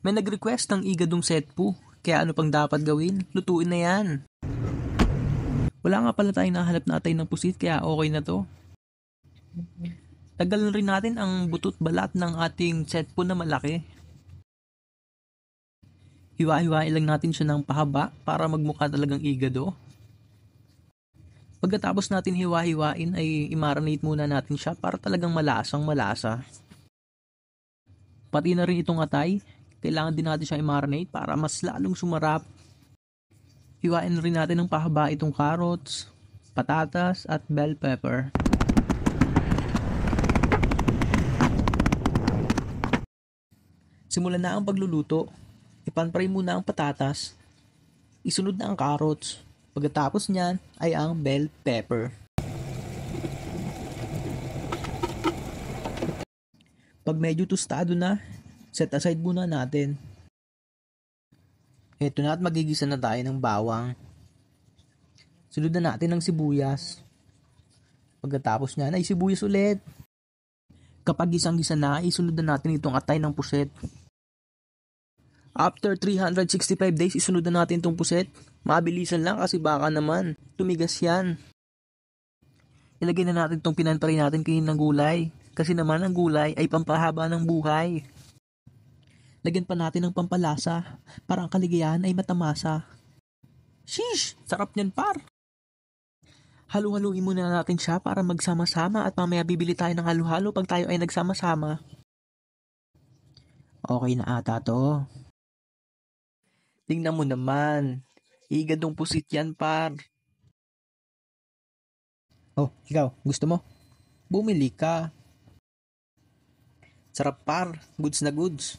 May nag-request ng igadong setpo, kaya ano pang dapat gawin? Lutuin na yan. Wala nga pala tayong nahanap na atay ng pusit, kaya okay na to. Tagal rin natin ang butot balat ng ating setpo na malaki. Hiwa-hiwain lang natin siya ng pahaba para magmukha talagang igado. Pagkatapos natin hiwa-hiwain ay i-marinate muna natin siya para talagang malasang malasa. Pati na rin itong atay, kailangan din natin siya i-marinate para mas lalong sumarap. Hiwain rin natin ng pahaba itong carrots, patatas at bell pepper. Simulan na ang pagluluto. Ipan-fry muna ang patatas. Isunod na ang carrots. Pagkatapos niyan ay ang bell pepper. Pag medyo tostado na, set aside muna natin. Ito na at magigisa na tayo ng bawang. Sunod na natin ng sibuyas. Pagkatapos niyan ay sibuyas ulit. Kapag gisang-gisa na, isunod na natin itong atay ng puset. After 365 days, isunod na natin itong puset. Mabilisan lang kasi baka naman tumigas yan. Ilagay na natin itong pinanpari natin kainin ng gulay. Kasi naman ang gulay ay pampahaba ng buhay. Lagyan pa natin ng pampalasa para ang kaligayahan ay matamasa. Sheesh! Sarap niyan par! Halu-haluin muna natin siya para magsama-sama at mamaya bibili tayo ng halo-halo pag tayo ay nagsama-sama. Okay na ata to. Tingnan mo naman. Igadong pusit yan par. Oh, ikaw, gusto mo? Bumili ka. Sarap par, goods na goods.